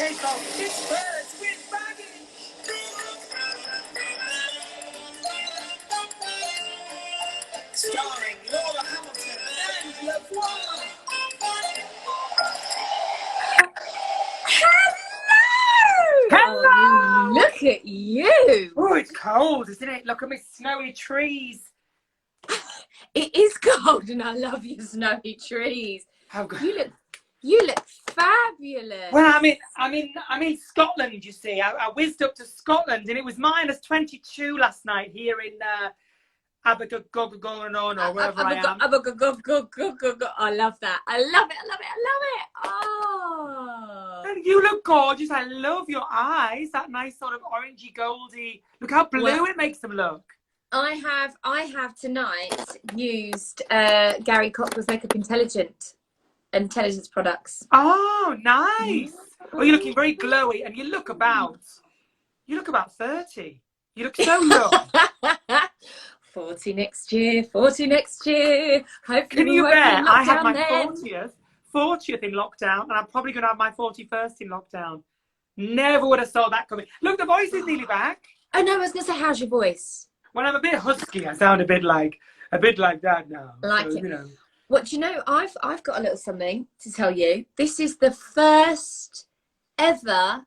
take off. It's birds with baggage. Starring Laura Hamilton and Voix. Hello! Oh, look at you! Oh, it's cold, isn't it? Look at my snowy trees. It is cold, and I love your snowy trees. How good. You look fabulous. Well, I'm in Scotland. You see, I whizzed up to Scotland, and it was -22 last night here in Abergwynnon or wherever I am. I love that. I love it. Oh. And you look gorgeous. I love your eyes. That nice sort of orangey goldy. Look how blue it makes them look. I have tonight used Gary Cockrell's Makeup Intelligence products. Oh, nice. Well, you're looking very glowy, and you look about 30. You look so young. 40 next year. Hopefully, can you bet? I had my 40th in lockdown, and I'm probably going to have my 41st in lockdown. Never would have saw that coming. Look, the voice is nearly back. Oh no, I was going to say, how's your voice? When I'm a bit husky, I sound a bit like that now. Like so, it. You know. What do you know? I've got a little something to tell you. This is the first ever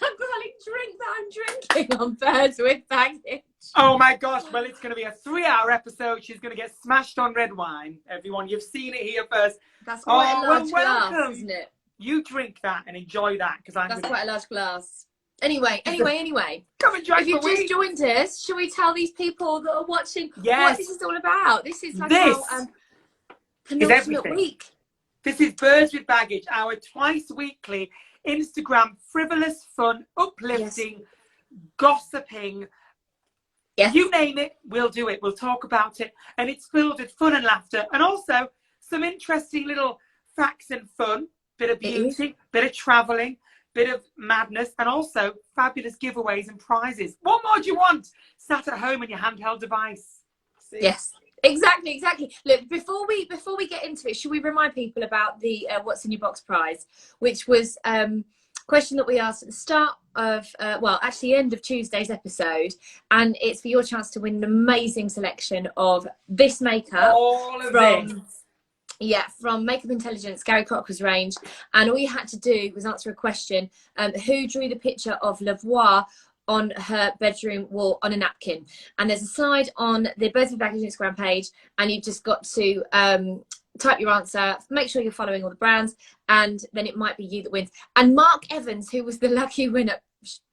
alcoholic drink that I'm drinking on Birds with Baggage. Oh my gosh, well, it's going to be a 3-hour episode. She's going to get smashed on red wine. Everyone, you've seen it here first. That's quite a large glass, isn't it? You drink that and enjoy that, because That's quite a large glass. Anyway. Come and join. If you've just joined us, shall we tell these people that are watching what this is all about? This is like our penultimate week. This is Birds with Baggage, our twice weekly Instagram frivolous, fun, uplifting, gossiping. Yes. You name it, we'll do it. We'll talk about it. And it's filled with fun and laughter, and also some interesting little facts and fun, bit of beauty, bit of travelling, bit of madness, and also fabulous giveaways and prizes. What more do you want? Sat at home in your handheld device. See? Yes. Exactly. Look, before we get into it, should we remind people about the What's in Your Box prize, which was a question that we asked at the start of, end of Tuesday's episode, and it's for your chance to win an amazing selection of this makeup. All of this. Yeah, from Makeup Intelligence, Gary Cockrell's range. And all you had to do was answer a question. Who drew the picture of Voix on her bedroom wall on a napkin? And there's a slide on the Birds with Baggage Instagram page, and you've just got to type your answer, make sure you're following all the brands, and then it might be you that wins. And Mark Evans, who was the lucky winner,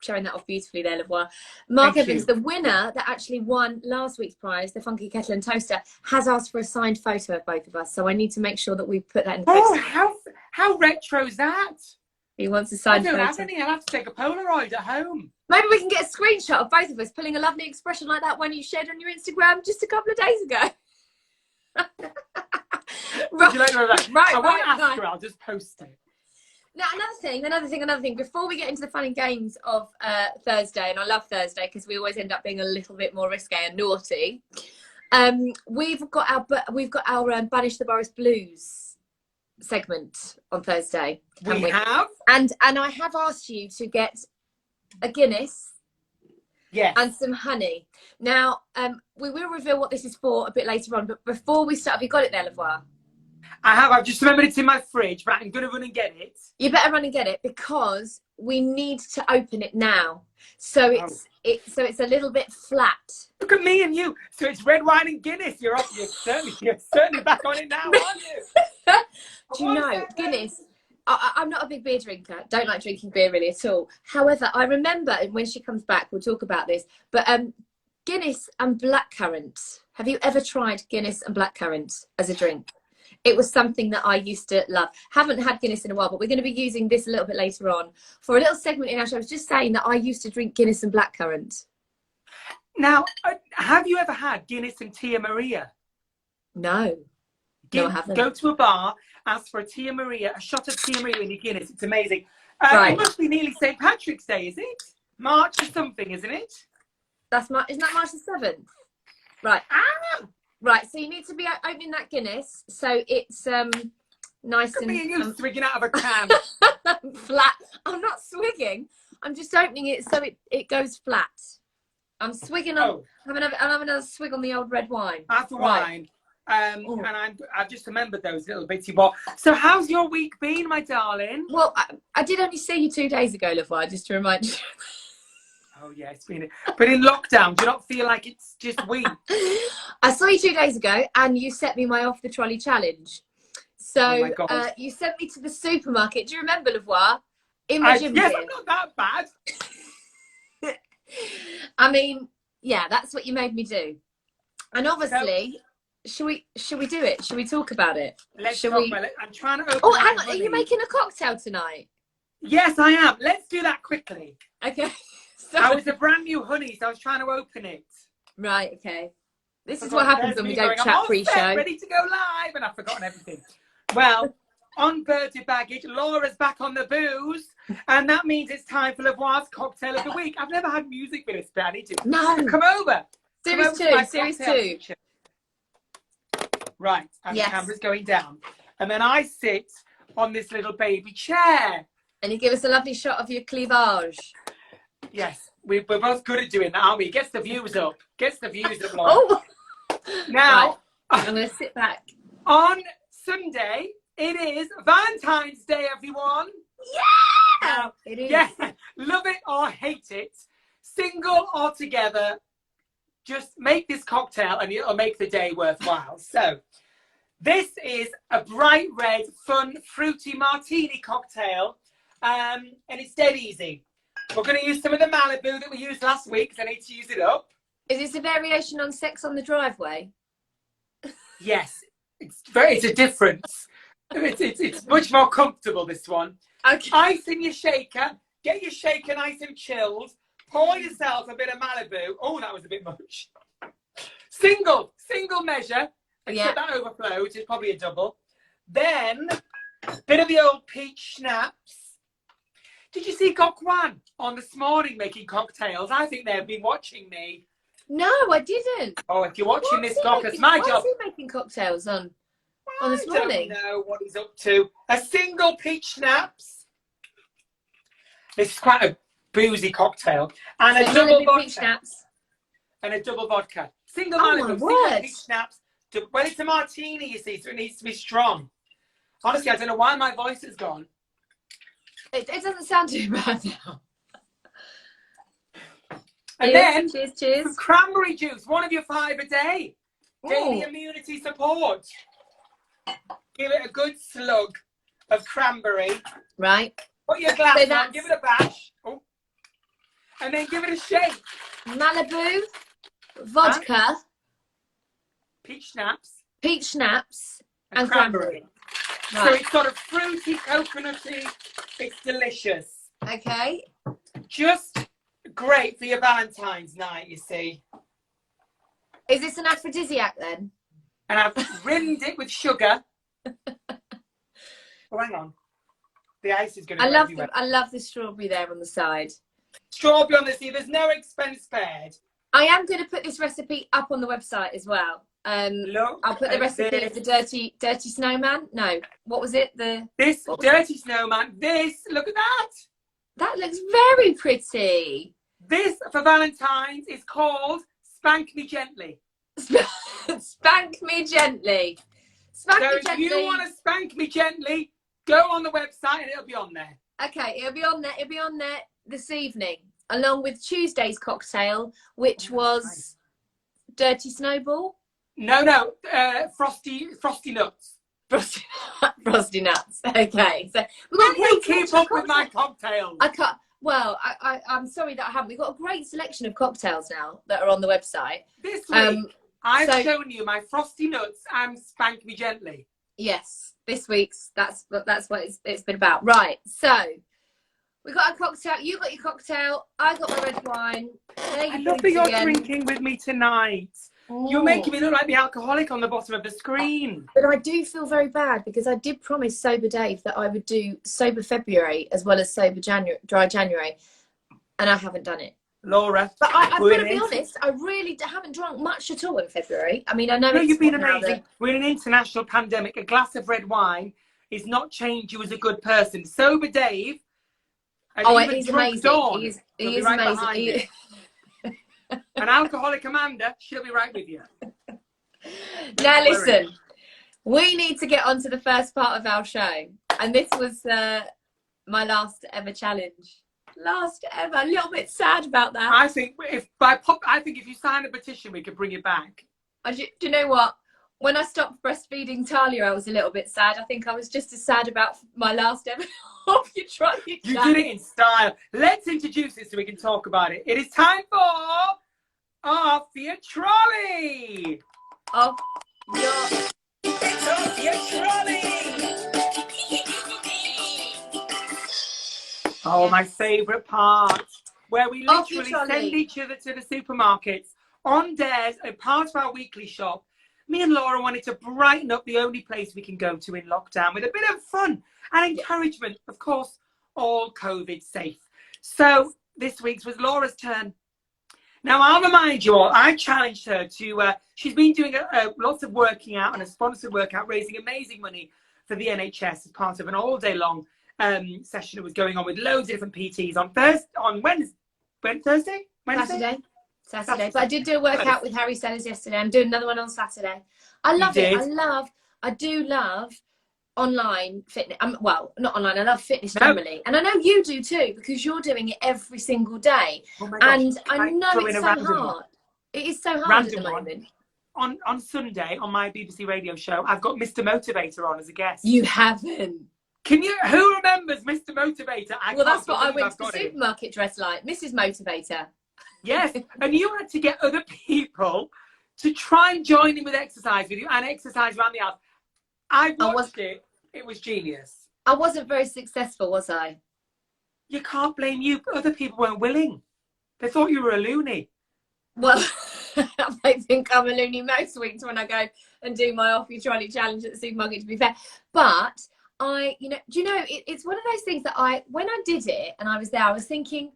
showing that off beautifully there, Voix. Mark Evans, the winner that actually won last week's prize, the Funky Kettle and Toaster, has asked for a signed photo of both of us. So I need to make sure that we put that in the post. Oh, how retro is that? He wants a signed photo. I don't have any. I'll have to take a Polaroid at home. Maybe we can get a screenshot of both of us pulling a lovely expression like that one you shared on your Instagram just a couple of days ago. I won't ask her, I'll just post it. Now, another thing. Before we get into the fun and games of Thursday, and I love Thursday because we always end up being a little bit more risque and naughty. We've got our Banish the Boris Blues segment on Thursday. We have, and I have asked you to get a Guinness, and some honey. Now, we will reveal what this is for a bit later on. But before we start, have you got it there, Voix? I have. I've just remembered it's in my fridge, but I'm going to run and get it. You better run and get it because we need to open it now. So it's a little bit flat. Look at me and you. So it's red wine and Guinness. You're certainly back on it now, aren't you? Do you know, Guinness? I'm not a big beer drinker. Don't like drinking beer really at all. However, I remember, and when she comes back, we'll talk about this. But Guinness and blackcurrant. Have you ever tried Guinness and blackcurrant as a drink? It was something that I used to love. Haven't had Guinness in a while, but we're going to be using this a little bit later on for a little segment in our show. I was just saying that I used to drink Guinness and blackcurrant. Now, have you ever had Guinness and Tia Maria? No. No, I haven't. Go to a bar, ask for a Tia Maria, a shot of Tia Maria in your Guinness. It's amazing. It must be nearly St. Patrick's Day, is it? March or something, isn't it? Isn't that March the 7th? Right. Right, so you need to be opening that Guinness. So it's nice Look at me and you and swigging out of a can. flat. I'm not swigging. I'm just opening it so it goes flat. I'm swigging on. I'm having another swig on the old red wine. That's Right. wine. And I've just remembered those little bitty bits. So how's your week been, my darling? Well, I did only see you 2 days ago, Voix, just to remind you. Oh yeah, it's been. But in lockdown, do you not feel like it's just weeks? I saw you 2 days ago, and you set me my off the trolley challenge. So Oh my God. you sent me to the supermarket. Do you remember, Voix? In my gym yes, gear. I'm not that bad. I mean, yeah, that's what you made me do. And obviously, should we do it? Should we talk about it? Let's talk about it. I'm trying to open. Oh, hang on. Are you making a cocktail tonight? Yes, I am. Let's do that quickly. Okay. I was a brand new honey, so I was trying to open it. Right. Okay. This is what happens when we don't chat pre-show. Ready to go live, and I've forgotten everything. Well, on Birds with Baggage, Laura's back on the booze, and that means it's time for Voix's cocktail of the week. I've never had music for this, but I need to. No. Come over. Series 2. Right, and the camera's going down. And then I sit on this little baby chair. And you give us a lovely shot of your cleavage. Yes, we're both good at doing that, aren't we? Gets the views up. Gets the views up, Laura. Oh! Now, right. I'm going to sit back. On Sunday, it is Valentine's Day, everyone. Yeah! It is. Yeah, love it or hate it, single or together, just make this cocktail and it'll make the day worthwhile. So, this is a bright red, fun, fruity martini cocktail, and it's dead easy. We're going to use some of the Malibu that we used last week because I need to use it up. Is this a variation on Sex on the Driveway? Yes, it's a difference. It's much more comfortable, this one. Okay. Ice in your shaker. Get your shaker nice and chilled. Pour yourself a bit of Malibu. Oh, that was a bit much. Single measure. Except that overflow, which is probably a double. Then, bit of the old peach schnapps. Did you see Gokwan on this morning making cocktails? I think they've been watching me. No, I didn't. Oh, if you're watching this, Gok, it's my job. Why is he making cocktails on this morning? I don't know what he's up to. A single peach schnapps. This is quite a boozy cocktail. And a double vodka. Peach schnapps. And a double vodka. Single Malibu, single peach schnapps. Well, it's a martini, you see, so it needs to be strong. Honestly, I don't know why my voice has gone. It doesn't sound too bad now. And then, cheers. some cranberry juice, 1 of your 5 a day. Daily immunity support. Give it a good slug of cranberry. Right. Put your glass on, give it a bash. Oh. And then give it a shake. Malibu, vodka, peach schnapps, and cranberry. Right. So it's sort of fruity, coconutty. It's delicious. Okay. Just great for your Valentine's night, you see. Is this an aphrodisiac then? And I've rimmed it with sugar. Oh, hang on. The ice is going to go I love the strawberry there on the side. Strawberry on the sea. There's no expense spared. I am going to put this recipe up on the website as well. Look, I'll put the recipe of the dirty snowman. No, what was it? This dirty snowman. Look at that. That looks very pretty. This for Valentine's is called Spank Me Gently. Spank me gently. Spank me gently. If you want to spank me gently, go on the website and it'll be on there. Okay, it'll be on there. It'll be on there this evening, along with Tuesday's cocktail, which was Dirty Snowball. No, frosty nuts. Frosty nuts. Okay, so we've got you keep up with my cocktails. I can't. Well, I'm sorry that I haven't. We've got a great selection of cocktails now that are on the website. This week, I've shown you my frosty nuts and Spank Me Gently. Yes, this week's that's what it's been about. Right, so we got a cocktail. You got your cocktail. I got my red wine. I love that you're drinking with me tonight. You're making me look like the alcoholic on the bottom of the screen. But I do feel very bad because I did promise Sober Dave that I would do Sober February as well as Sober January, Dry January, and I haven't done it. Laura, but I've got to be honest, I really haven't drunk much at all in February. I mean, I know you've been amazing. We're in an international pandemic. A glass of red wine is not change you as a good person. Sober Dave, and Oh, even he's drunk amazing. Dawn He is will be right amazing. behind you. An alcoholic Amanda, she'll be right with you. Now listen, we need to get on to the first part of our show. And this was my last ever challenge. Last ever. A little bit sad about that. I think if you sign a petition, we could bring it back. Do you know what? When I stopped breastfeeding Talia, I was a little bit sad. I think I was just as sad about my last ever off your trolley. You did it in style. Let's introduce it so we can talk about it. It is time for Off Your Trolley. Off your... It's Off Your Trolley. Oh, my favourite part, where we literally send each other to the supermarkets on dares, a part of our weekly shop. Me and Laura wanted to brighten up the only place we can go to in lockdown with a bit of fun and encouragement, of course, all COVID safe. So this week's was Laura's turn. Now, I'll remind you all, I challenged her to, she's been doing lots of working out and a sponsored workout, raising amazing money for the NHS as part of an all-day long session that was going on with loads of different PTs on Thursday? Saturday. But I did do a workout with Harry Sellers yesterday. I'm doing another one on Saturday. I love it. I do love online fitness. Well, not online. I love fitness generally. And I know you do too, because you're doing it every single day. Oh my gosh, and I know it's so hard. It is so hard at the moment. On Sunday, on my BBC radio show, I've got Mr. Motivator on as a guest. You haven't. Who remembers Mr. Motivator? Well, that's what I went to the supermarket dressed like. Mrs. Motivator. Yes, and you had to get other people to try and join in with exercise with you and exercise around the house. I watched it. It was genius. I wasn't very successful, was I? You can't blame you. Other people weren't willing. They thought you were a loony. Well, I think I'm a loony most weeks when I go and do my off your trolley challenge at the supermarket, to be fair. But it's one of those things that when I did it and I was there, I was thinking,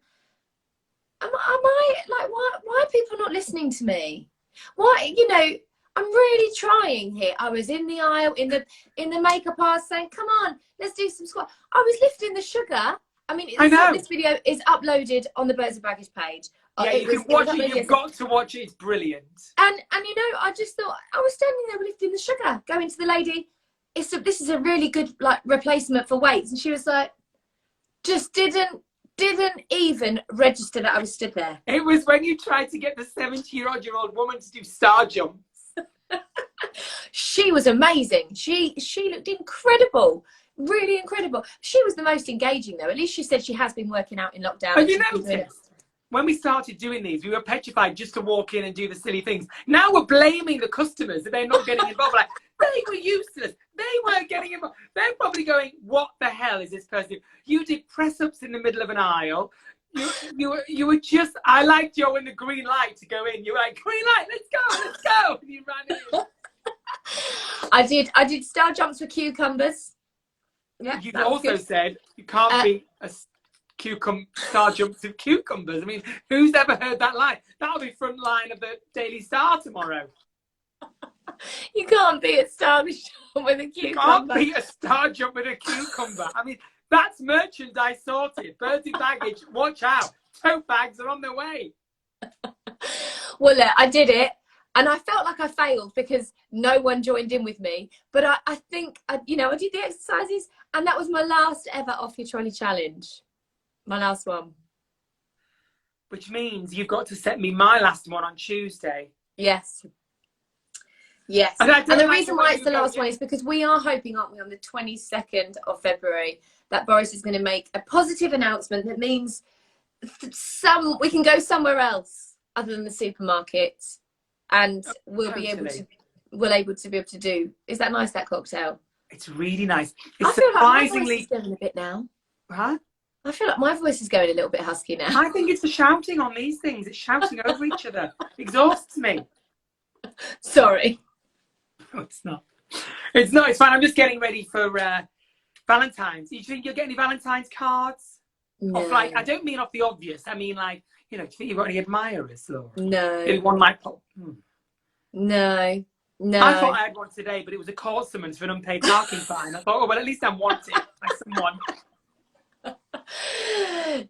am I like, why are people not listening to me? Why, I'm really trying here. I was in the aisle, in the makeup aisle saying, come on, let's do some squat. I was lifting the sugar. I mean, this video is uploaded on the Birds of Baggage page. Yeah, you can watch it. You've got to watch it. It's brilliant. And I just thought, I was standing there lifting the sugar, going to the lady, this is a really good like replacement for weights. And she was like, just didn't even register that I was stood there. It was when you tried to get the 70-year-old woman to do star jumps. She was amazing. She looked incredible, really incredible. She was the most engaging though. At least she said she has been working out in lockdown. Have you noticed? When we started doing these, we were petrified just to walk in and do the silly things. Now we're blaming the customers that they're not getting involved. Like, they were useless. They weren't getting involved. They're probably going, what the hell is this person doing? You did press-ups in the middle of an aisle. You were just, I liked you in the green light to go in. You were like, green light, let's go. And you ran in. I did star jumps with cucumbers. Yeah, you also said you can't be a star jumps of cucumbers. I mean, who's ever heard that line? That'll be front line of the Daily Star tomorrow. You can't be a star jump with a cucumber. You can't be a star jump with a cucumber. I mean, that's merchandise sorted. Birds of Baggage, watch out. Tote bags are on their way. Well, look, I did it. And I felt like I failed because no one joined in with me. But I think, I did the exercises. And that was my last ever Off Your Trolley challenge. My last one. Which means you've got to set me my last one on Tuesday. Yes. Yes. And the reason why it's the last one is because we are hoping, aren't we, on the 22nd of February, that Boris is going to make a positive announcement that means we can go somewhere else other than the supermarket, and we'll be able to do. Is that nice, that cocktail? It's really nice. It's I feel surprisingly like my voice is going a bit now. Huh? I feel like my voice is going a little bit husky now. I think it's the shouting on these things. It's shouting over each other. Exhausts me. Sorry. No, it's not. It's not. It's fine. I'm just getting ready for Valentine's. Do you think you'll get any Valentine's cards? No. Off, like, I don't mean off the obvious. I mean, like, do you think you've got any admirers, Laura? No. Maybe one like... No. No. I thought I had one today, but it was a court summons for an unpaid parking fine. I thought, oh, well, at least I'm wanted by someone.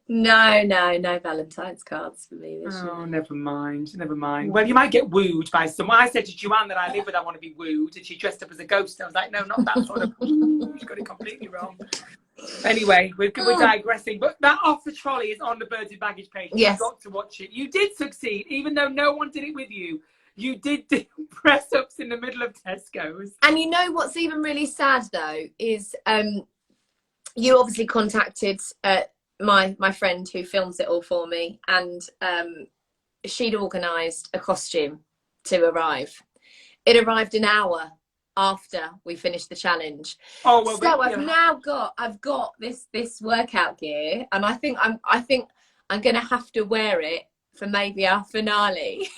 No Valentine's cards for me this year. Oh, never mind. Well, you might get wooed by someone. I said to Joanne that I live with, I want to be wooed, and she dressed up as a ghost. I was like, no, not that sort of woo. You got it completely wrong. Anyway, we're digressing, but that Off the Trolley is on the Birds with Baggage page. Yes. You've got to watch it. You did succeed, even though no one did it with you. You did do press-ups in the middle of Tesco's. And you know what's even really sad, though, is you obviously contacted my friend who films it all for me, and she'd organised a costume to arrive. It arrived an hour after we finished the challenge. Oh, well, so I've got this workout gear, and I think I'm gonna have to wear it for maybe our finale.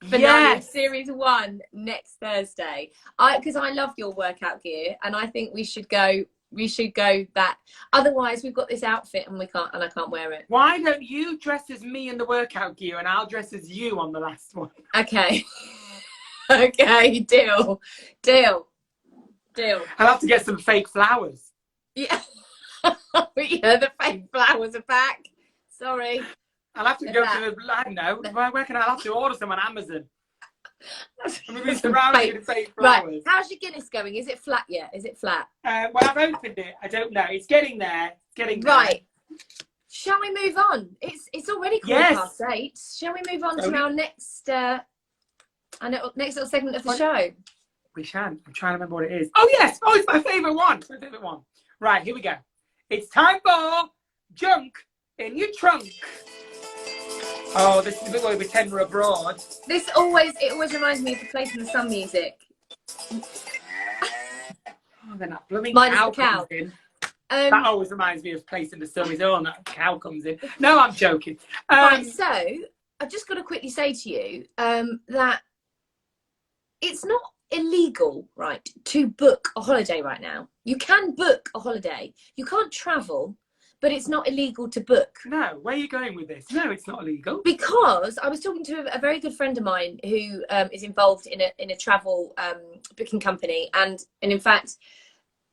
Finale of series 1 next Thursday. Because I love your workout gear, and I think we should go that. Otherwise we've got this outfit and I can't wear it. Why don't you dress as me in the workout gear and I'll dress as you on the last one? Okay. Okay, deal. I'll have to get some fake flowers. Yeah. Yeah, the fake flowers are back. Sorry. I'll have to go to I don't know. Where can I have to order some on Amazon? I'm going to be surrounded with fake flowers. Right. How's your Guinness going? Is it flat yet? Is it flat? Well, I've opened it. I don't know. It's getting there. Right. Shall we move on? It's already 8:15. Shall we move on to our next little segment of the show? We shan't. I'm trying to remember what it is. Oh, yes. Oh, it's my favourite one. Right, here we go. It's time for Junk in Your Trunk. Oh, this is a bit where we pretend we're abroad. It always reminds me of the Place in the Sun music. Oh, then that blooming cow comes in. That always reminds me of Place in the Sun. Oh, and that cow comes in. No, I'm joking. Right, so I've just got to quickly say to you that it's not illegal, right, to book a holiday right now. You can book a holiday. You can't travel, but it's not illegal to book. No, where are you going with this? No, it's not illegal. Because I was talking to a very good friend of mine who is involved in a travel booking company, and in fact,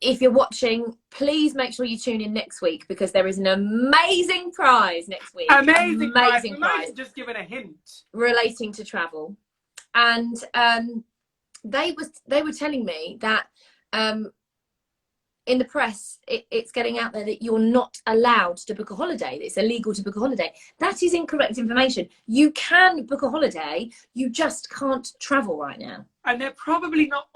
if you're watching, please make sure you tune in next week, because there is an amazing prize next week. Amazing prize. We might have just given a hint relating to travel, and they were telling me that in the press it's getting out there that you're not allowed to book a holiday, that it's illegal to book a holiday. That is incorrect information. You can book a holiday, you just can't travel right now. And they're probably not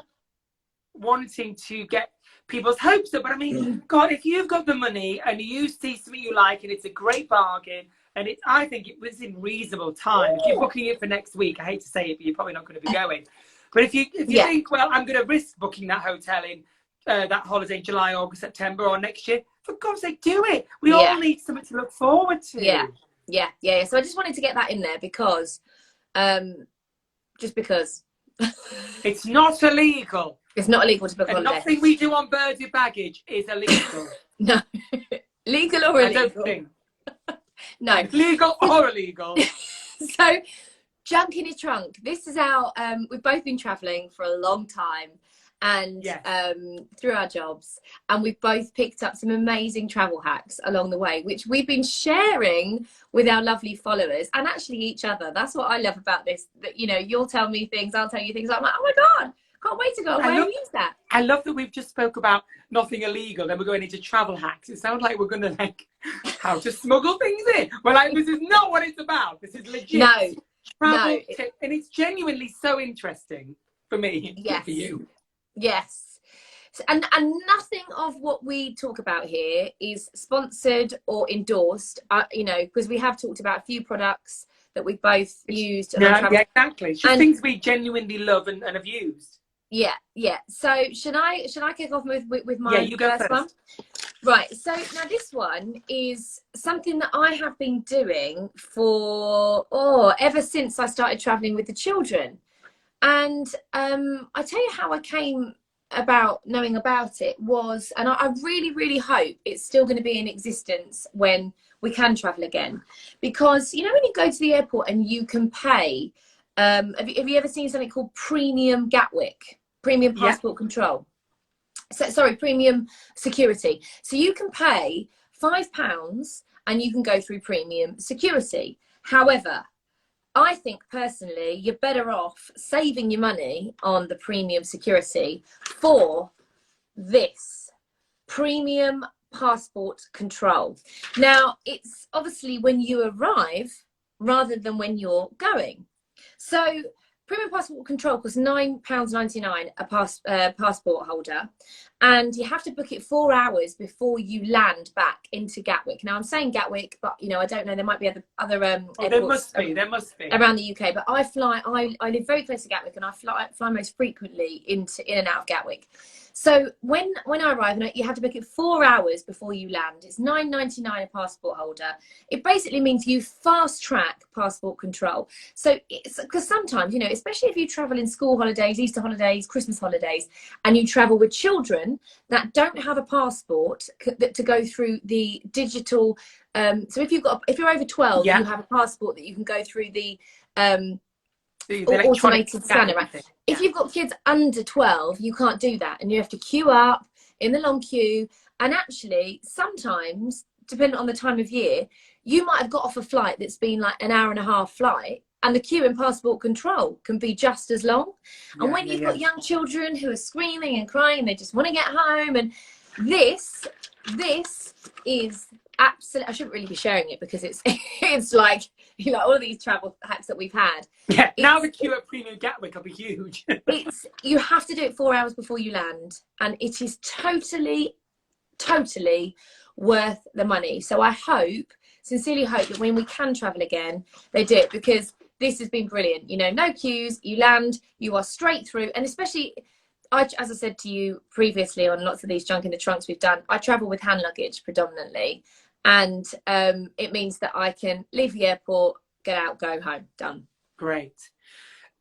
wanting to get people's hopes up, but I mean, God, if you've got the money and you see something you like and it's a great bargain, and I think it was in reasonable time. If you're booking it for next week, I hate to say it, but you're probably not going to be going. But if you think, well, I'm going to risk booking that hotel in that holiday in July, August, September, or next year, for God's sake, do it. We all need something to look forward to. Yeah. So I just wanted to get that in there because, just because. It's not illegal. It's not illegal to book a holiday. Nothing we do on Birds with Baggage is illegal. No. Legal or illegal? I don't think. No. Legal or illegal. So, Junk in Your Trunk. This is our, we've both been travelling for a long time, and through our jobs, and we've both picked up some amazing travel hacks along the way, which we've been sharing with our lovely followers and actually each other. That's what I love about this, that, you know, you'll tell me things, I'll tell you things. I'm like, oh my God, can't wait to go away and use that. I love that we've just spoke about nothing illegal, then we're going into travel hacks. It sounds like we're going to, like, how to smuggle things in. We're like, this is not what it's about. This is legit. Travel tip, and it's genuinely so interesting for me. Yes. For you. Yes. And nothing of what we talk about here is sponsored or endorsed, you know, because we have talked about a few products that we both used. Yeah, exactly. Just things we genuinely love and have used. Yeah. So should I kick off with my you go first one? Right. So now this one is something that I have been doing for ever since I started traveling with the children. And I tell you how I came about knowing about it was, and I really, really hope it's still going to be in existence when we can travel again, because you know when you go to the airport and you can pay Have you ever seen something called Premium Gatwick? Premium Passport Control. So, sorry, Premium Security. So you can pay £5 and you can go through Premium Security. However, I think personally, you're better off saving your money on the Premium Security for this Premium Passport Control. Now, it's obviously when you arrive rather than when you're going. So Premium Passport Control costs £9.99 a passport holder, and you have to book it 4 hours before you land back into Gatwick. Now I'm saying Gatwick, but you know, I don't know, there might be other airports there must be around the UK, but I live very close to Gatwick, and I fly most frequently in and out of Gatwick. So when I arrive, and you have to book it 4 hours before you land, it's £9.99 a passport holder. It basically means you fast track passport control. So it's because sometimes, you know, especially if you travel in school holidays, Easter holidays, Christmas holidays, and you travel with children that don't have a passport to go through the digital. So if you're over 12, you have a passport that you can go through the automated scanner. Right? If you've got kids under 12, you can't do that, and you have to queue up in the long queue. And actually, sometimes, depending on the time of year, you might have got off a flight that's been like an hour and a half flight, and the queue in passport control can be just as long. And when you've got young children who are screaming and crying, they just want to get home. And this is absolutely, I shouldn't really be sharing it because it's like, you know, all of these travel hacks that we've had. Yeah, now the queue at Premium Gatwick will be huge. You have to do it 4 hours before you land, and it is totally worth the money. So I sincerely hope that when we can travel again, they do it, because this has been brilliant. You know, no queues, you land, you are straight through. And especially, as I said to you previously on lots of these junk in the trunks we've done, I travel with hand luggage predominantly. And it means that I can leave the airport, get out, go home, done. Great.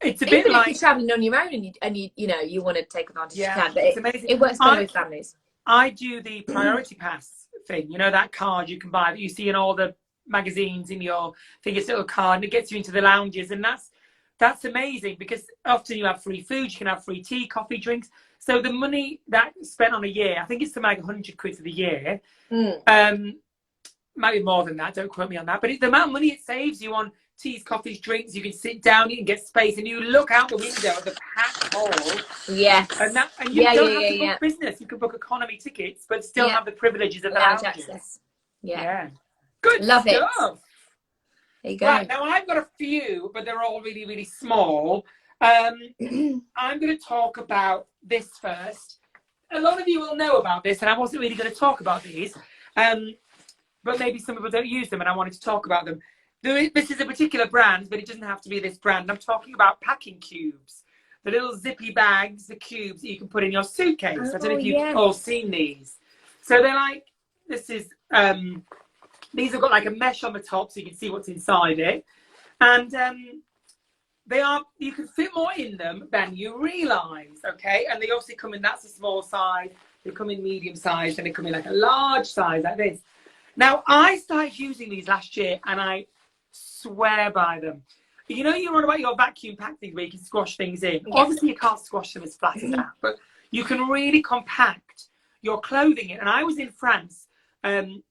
It's a bit even like if you're traveling on your own and you know you want to take advantage, you can. But it's amazing. It works better with families. I do the priority pass thing. You know, that card you can buy that you see in all the magazines in your thing. It's a little card, and it gets you into the lounges, and that's amazing, because often you have free food, you can have free tea, coffee, drinks. So the money that's spent on a year, I think it's something like 100 quid for the year. Maybe more than that, don't quote me on that, but the amount of money it saves you on teas, coffees, drinks, you can sit down, you can get space, and you look out the window at the packed hall. Yes. And you don't have to book business. You can book economy tickets, but still have the privileges of the lounges. Access. Yeah. Good Love stuff. It. There you go. Right, now I've got a few, but they're all really, really small. I'm going to talk about this first. A lot of you will know about this, and I wasn't really going to talk about these. But maybe some people don't use them, and I wanted to talk about them. This is a particular brand, but it doesn't have to be this brand. I'm talking about packing cubes. The little zippy bags, the cubes that you can put in your suitcase. I don't know if you've all seen these. So they're like, these have got like a mesh on the top so you can see what's inside it. And you can fit more in them than you realise, okay? And they obviously come in, that's a small size. They come in medium size, and they come in like a large size like this. Now, I started using these last year, and I swear by them. You know, you're on about your vacuum pack things where you can squash things in. Yes. Obviously, you can't squash them as flat as that, but you can really compact your clothing in. And I was in France,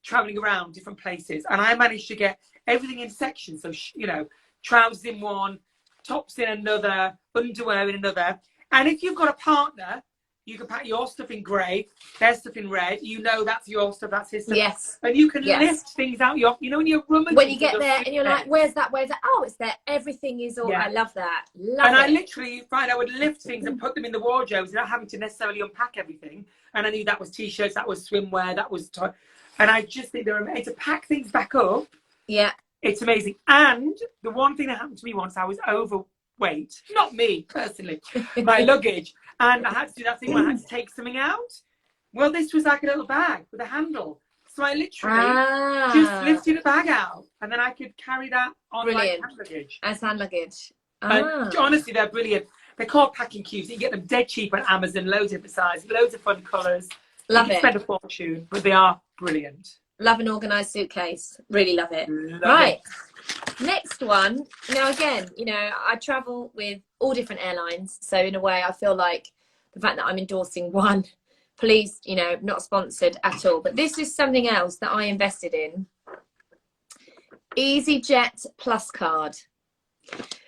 traveling around different places, and I managed to get everything in sections. So, you know, trousers in one, tops in another, underwear in another. And if you've got a partner, you can pack your stuff in grey, their stuff in red. You know that's your stuff, that's his stuff. Yes. And you can lift things out. You know, when you're rummaging. When you get there and you're like, where's that? Where's that? Oh, it's there. Everything is all. I love that. I literally find I would lift things and put them in the wardrobes without having to necessarily unpack everything. And I knew that was t-shirts, that was swimwear, that was and I just think they're amazing. To pack things back up. Yeah. It's amazing. And the one thing that happened to me once, I was overweight. Not me, personally. My luggage. And I had to do that thing where I had to take something out. Well, this was like a little bag with a handle. So I literally just lifted a bag out, and then I could carry that on like hand luggage. As hand luggage. And honestly, they're brilliant. They're called packing cubes. You can get them dead cheap on Amazon, loads of different sizes, loads of fun colours. Love it. Spend a fortune, but they are brilliant. Love an organised suitcase. Really love it. Love it. Next one. Now, again, you know, I travel with all different airlines. So in a way, I feel like the fact that I'm endorsing one, please, you know, not sponsored at all. But this is something else that I invested in. EasyJet Plus card.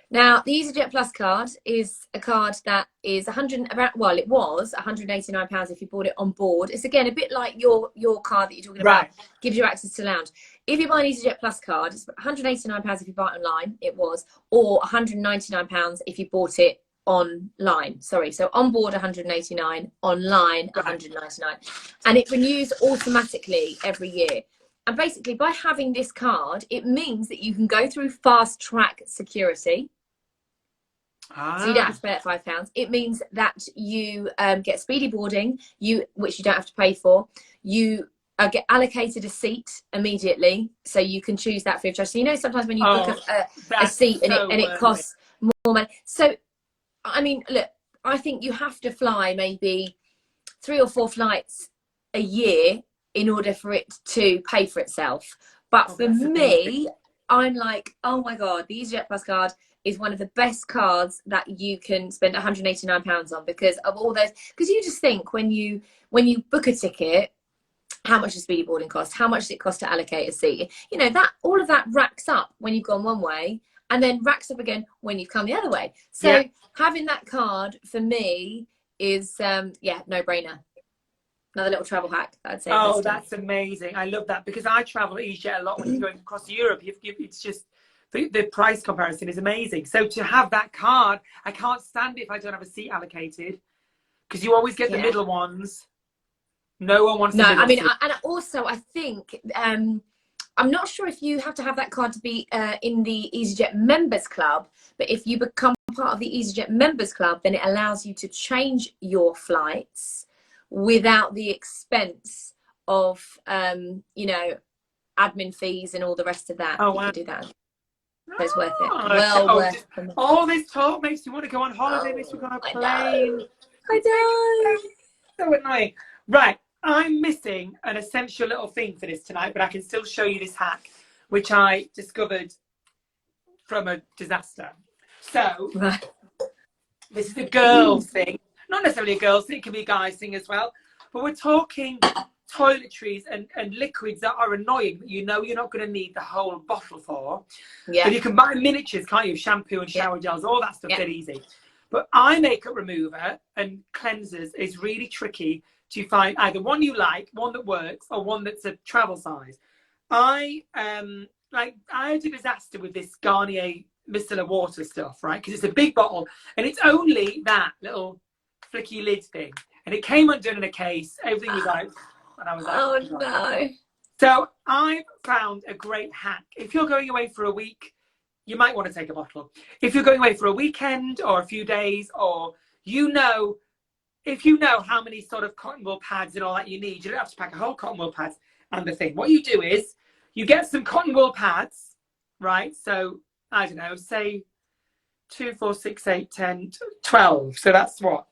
Now, the EasyJet Plus card is a card that is well, it was £189 if you bought it on board. It's again a bit like your card that you're talking about, gives you access to lounge. If you buy an EasyJet Plus card, it's £189 if you buy it online, it was, or £199 if you bought it online. Sorry, so on board 189, online 199, and it renews automatically every year. And basically, by having this card, it means that you can go through fast track security. So you don't have to pay that £5. It means that you get speedy boarding, which you don't have to pay for. You get allocated a seat immediately, so you can choose that free of charge. So you know, sometimes when you book a seat and it costs more money. So, I mean, look, I think you have to fly maybe 3 or 4 flights a year in order for it to pay for itself. But for me, I'm like, oh my God, the EasyJet Plus card is one of the best cards that you can spend £189 on, because of all those. Because you just think when you book a ticket, how much does speedy boarding cost? How much does it cost to allocate a seat? You know, that all of that racks up when you've gone one way, and then racks up again when you've come the other way. So having that card for me is no brainer. Another little travel hack, I'd say. Oh, that's amazing. I love that, because I travel EasyJet a lot when you're going across Europe. It's just, the price comparison is amazing. So to have that card, I can't stand it if I don't have a seat allocated, because you always get the middle ones. No one wants to. No, I mean, and also I think, I'm not sure if you have to have that card to be in the EasyJet Members Club, but if you become part of the EasyJet Members Club, then it allows you to change your flights without the expense of you know, admin fees and all the rest of that. You can do that. So it's worth it. Worth it. All this talk makes you want to go on holiday, makes you go on a plane. I know. So annoying. Right, I'm missing an essential little thing for this tonight, but I can still show you this hack, which I discovered from a disaster. So this is a girl's thing. Not necessarily a girl's thing, it can be a guy's thing as well. But we're talking toiletries and liquids that are annoying, that you know you're not going to need the whole bottle for. But you can buy miniatures, can't you? Shampoo and shower gels, all that stuff, dead easy. But eye makeup remover and cleansers is really tricky to find either one you like, one that works, or one that's a travel size. I had a disaster with this Garnier micellar water stuff, right? Because it's a big bottle and it's only that little flicky lid thing, and it came undone in a case. Everything was out, and I was like, oh no. So I found a great hack. If you're going away for a week, you might want to take a bottle. If you're going away for a weekend or a few days, or if you know how many sort of cotton wool pads and all that you need, you don't have to pack a whole cotton wool pads and the thing. What you do is you get some cotton wool pads, right? So I don't know, say 2, 4, 6, 8, 10, 12. So that's what?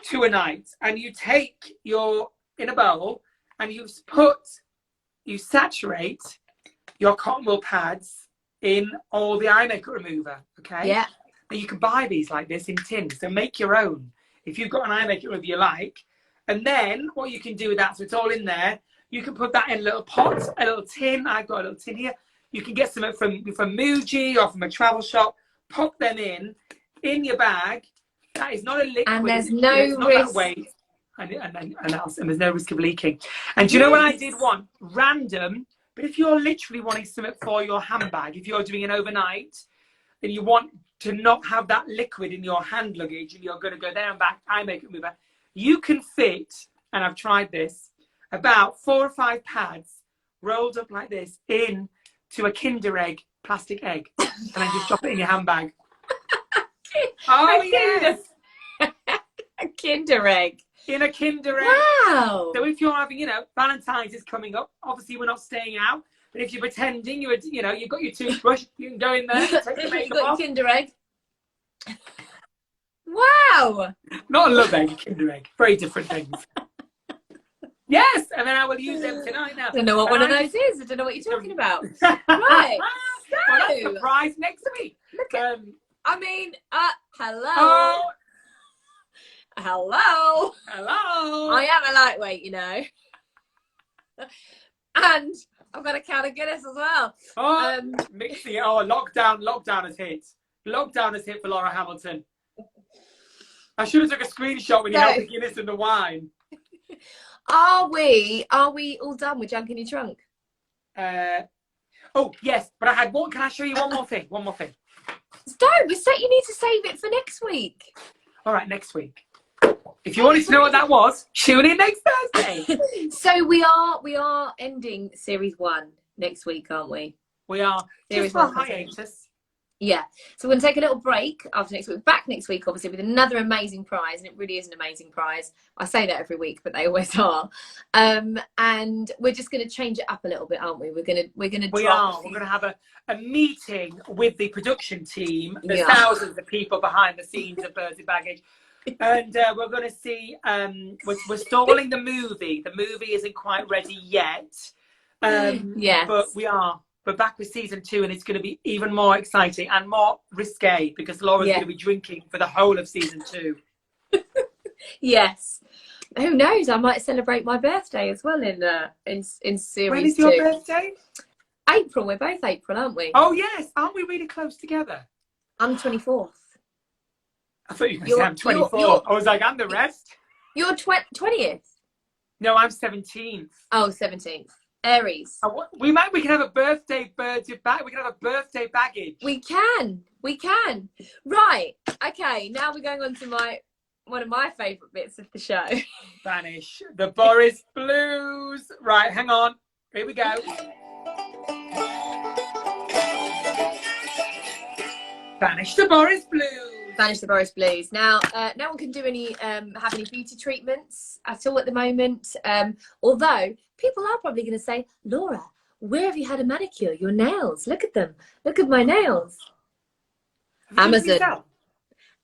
2 a night. And you take in a bowl and you saturate your cotton wool pads in all the eye makeup remover, okay? Yeah. And you can buy these like this in tins, so make your own if you've got an eye makeup remover you like. And then what you can do with that, so it's all in there, you can put that in a little pot, a little tin. I've got a little tin here. You can get some from Muji or from a travel shop, pop them in your bag. That is not a liquid. And there's no risk. And there's no risk of leaking. And do you know what I did want? Random, but if you're literally wanting something for your handbag, if you're doing an overnight and you want to not have that liquid in your hand luggage and you're going to go there and back, eye makeup remover, you can fit, and I've tried this, about 4 or 5 pads rolled up like this into a Kinder egg, plastic egg, and then just drop it in your handbag. Oh, yes. A Kinder egg. In a Kinder egg. Wow. So if you're having, Valentine's is coming up. Obviously, we're not staying out. But if you're pretending you've got your toothbrush, you can go in there, take the makeup You've got off. Your Kinder egg. Wow. Not a love egg, a Kinder egg. Very different things. Yes, and then I will use them tonight now. I don't know what one of those is. I don't know what you're talking about. Right. So, well, that's the prize next week. Look at, I mean, hello. Oh. Hello. Hello. I am a lightweight, you know. And I've got a can of Guinness as well. Oh, mixing it. Oh, lockdown has hit. Lockdown has hit for Laura Hamilton. I should have took a screenshot when you held the Guinness and the wine. Are we all done with junk in your trunk? Oh, yes, but I had one. Can I show you one more thing? One more thing. Don't. You need to save it for next week. All right, next week. If you wanted to know what that was, tune in next Thursday. So we are ending series 1 next week, aren't we? We are. Series just for 1 hiatus. Yeah. So we're going to take a little break after next week. Back next week, obviously, with another amazing prize. And it really is an amazing prize. I say that every week, but they always are. And we're just going to change it up a little bit, aren't we? We're going to We're going to have a meeting with the production team. There's thousands of people behind the scenes of Birds of Baggage. And we're going to see, we're stalling the movie. The movie isn't quite ready yet. Yes. But we're back with season 2, and it's going to be even more exciting and more risque because Laura's going to be drinking for the whole of season 2. Yes. Who knows? I might celebrate my birthday as well in series 2. When is your birthday? April. We're both April, aren't we? Oh yes. Aren't we really close together? I'm 24th. I thought you were going to say I'm 24. I was like, I'm the rest. You're 20th? No, I'm 17th. Oh, 17th. Aries. We can have a birthday Birds of Baggage. We can have a birthday baggage. We can. Right. Okay. Now we're going on to one of my favourite bits of the show. Banish the Boris Blues. Right, hang on. Here we go. Banish the Boris Blues. Banish the Boris Blues. Now, no one can do have any beauty treatments at all at the moment. Although people are probably going to say, Laura, where have you had a manicure? Your nails. Look at them. Look at my nails. Amazon.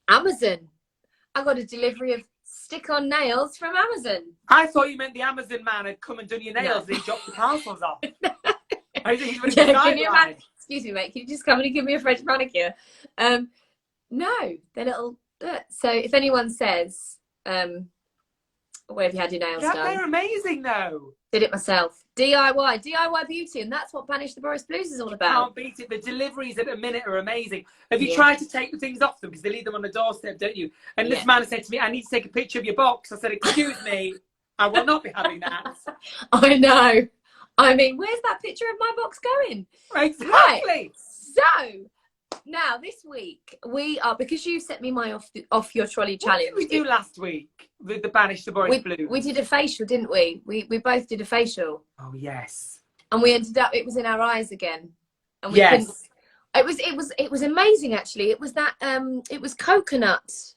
I got a delivery of stick-on nails from Amazon. I thought you meant the Amazon man had come and done your nails and he dropped the parcels off. Excuse me, mate. Can you just come and give me a French manicure? No, they're little. So if anyone says, where have you had your nails done? They're amazing, though. Did it myself. DIY beauty, and that's what Banish the Boris Blues is all about. Can't beat it. The deliveries at a minute are amazing. Have you tried to take the things off them because they leave them on the doorstep, don't you? And this man said to me, "I need to take a picture of your box." I said, "Excuse me, I will not be having that." I know. I mean, where's that picture of my box going? Exactly. Right. So. Now this week we are, because you set me my off your trolley challenge. What did we do last week with the Banish the Boris Blues? We did a facial, didn't we? We both did a facial. Oh yes. And we ended up, it was in our eyes again. And we yes. It was amazing actually. It was that it was coconut.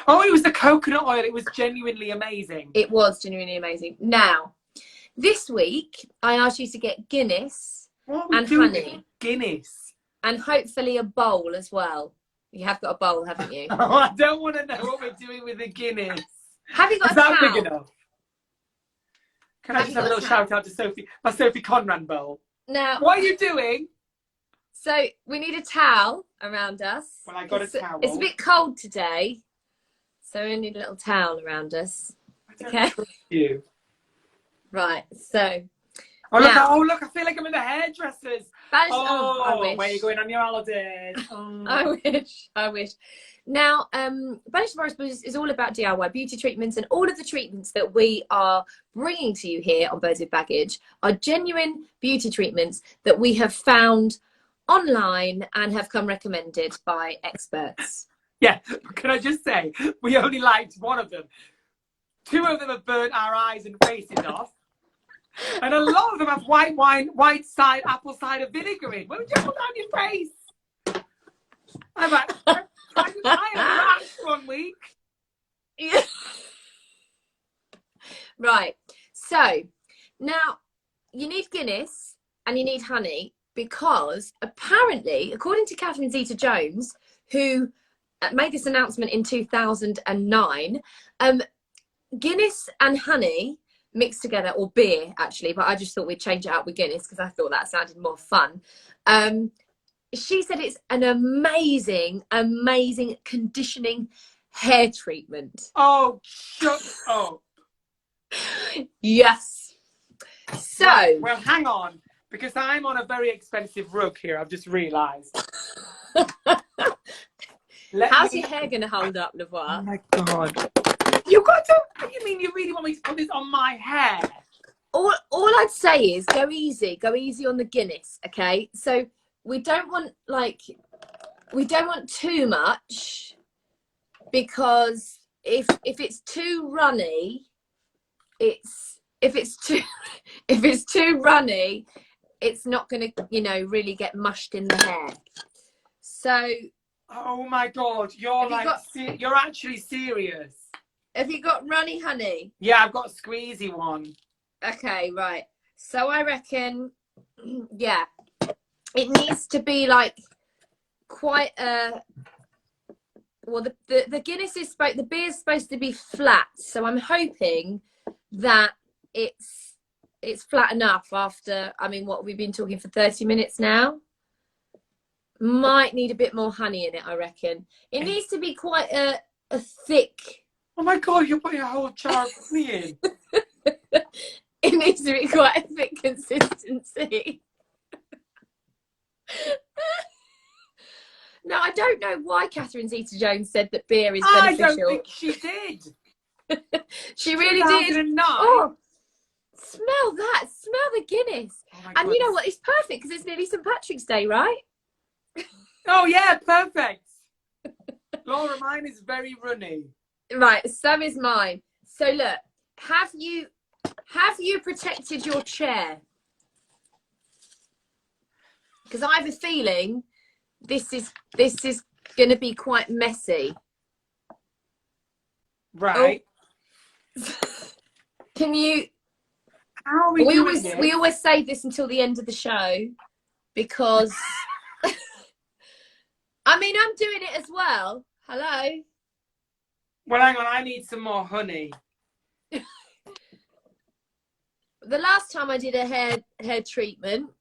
Oh, it was the coconut oil. It was genuinely amazing. It was genuinely amazing. Now, this week I asked you to get Guinness and honey. Guinness. And hopefully a bowl as well. You have got a bowl, haven't you? Oh, I don't want to know what we're doing with the Guinness. Have you got Is that big enough? Can I just have a little shout out to Sophie, my Sophie Conran bowl? Now, what are you doing? So we need a towel around us. Well, I got a towel. It's a bit cold today, so we need a little towel around us. Okay. You. Right. So. Oh look! I feel like I'm in the hairdressers. I wish. Where are you going on your holidays? Oh. I wish. Now, Banish the Boris Blues is all about DIY beauty treatments, and all of the treatments that we are bringing to you here on Birds of Baggage are genuine beauty treatments that we have found online and have come recommended by experts. Yeah, can I just say, we only liked one of them. 2 of them have burnt our eyes and faces off. And a lot of them have white apple cider vinegar in. What would you put on your face? I'm like, I had rash 1 week. Yeah. Right. So now you need Guinness and you need honey because apparently, according to Catherine Zeta-Jones, who made this announcement in 2009, Guinness and honey mixed together, or beer actually, but I just thought we'd change it up with Guinness because I thought that sounded more fun. She said it's an amazing conditioning hair treatment. Oh, shut up. Yes. So well, hang on, because I'm on a very expensive rug here. I've just realised. How's your hair going to hold up, Voix? Oh my God. You've got to. What do you mean you really want me to put this on my hair? All I'd say is go easy on the Guinness, okay? So we don't want too much, because if it's too runny, if it's too runny, it's not going to, you know, really get mushed in the hair. So. Oh my God, you're actually serious. Have you got runny honey? Yeah, I've got a squeezy one. Okay, right. So I reckon, yeah, it needs to be like quite a. Well, the Guinness is the beer's supposed to be flat, so I'm hoping that it's flat enough after. I mean, what, we've been talking for 30 minutes now. Might need a bit more honey in it, I reckon. It needs to be quite a thick. Oh my God, you're putting a whole jar of honey in. It needs to be quite a thick consistency. No, I don't know why Catherine Zeta-Jones said that beer is beneficial. I don't think she did. She really did. Oh, smell that. Smell the Guinness. Oh, and you know what? It's perfect because it's nearly St. Patrick's Day, right? Oh, yeah, perfect. Laura, mine is very runny. Right, so is mine. So look, have you protected your chair? Because I have a feeling this is going to be quite messy. Right. Oh. Can you? How are we doing this? We always save this until the end of the show because. I mean, I'm doing it as well. Hello. Well, hang on. I need some more honey. The last time I did a hair treatment,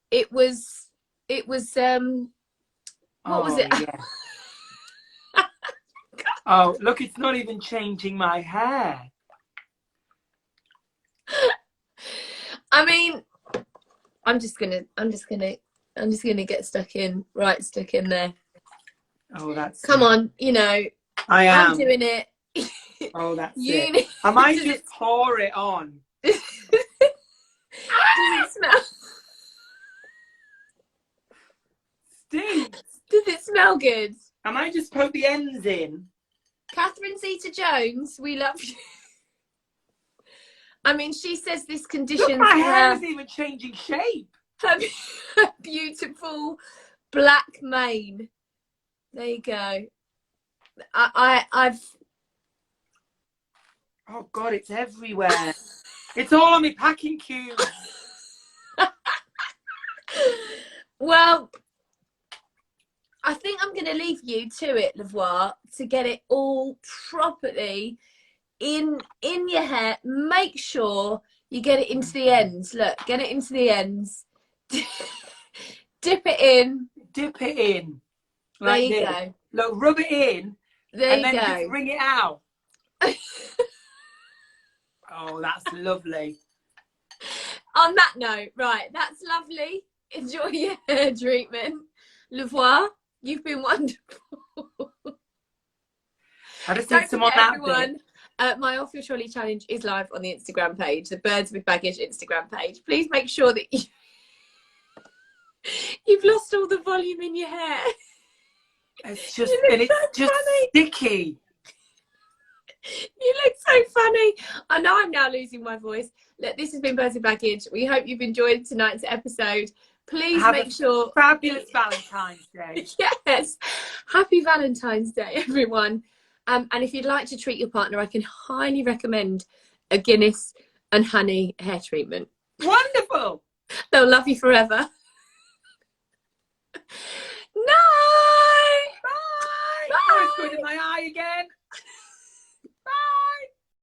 it was what was it? Yeah. Oh, look! It's not even changing my hair. I mean, I'm just gonna get stuck in there. Oh, that's. Come on, you know. I'm doing it. Oh, that's it. I might just pour it on. Does it smell? Stinks. Does it smell good? I might just poke the ends in. Catherine Zeta-Jones, we love you. I mean, she says this conditions. Look, my hair is even changing shape. Her beautiful black mane. There you go. I've. Oh God, it's everywhere. It's all on my packing cube. Well, I think I'm going to leave you to it, Voix, to get it all properly in your hair. Make sure you get it into the ends. Look, get it into the ends. Dip it in. Dip it in. Like there you go. Look, rub it in. There you go. Just wring it out. Oh, that's lovely. On that note, right, that's lovely. Enjoy your hair treatment. Voix, you've been wonderful. I just need some on that everyone, my Off Your Trolley challenge is live on the Instagram page, the Birds with Baggage Instagram page. Please make sure that you've lost all the volume in your hair. It's just, sticky. You look so funny. I know I'm now losing my voice. Look, this has been Birds with Baggage. We hope you've enjoyed tonight's episode. Please make sure. Fabulous Valentine's Day. Yes. Happy Valentine's Day, everyone. And if you'd like to treat your partner, I can highly recommend a Guinness and honey hair treatment. Wonderful. They'll love you forever. Night. Bye. Bye. Oh, it's going in my eye again.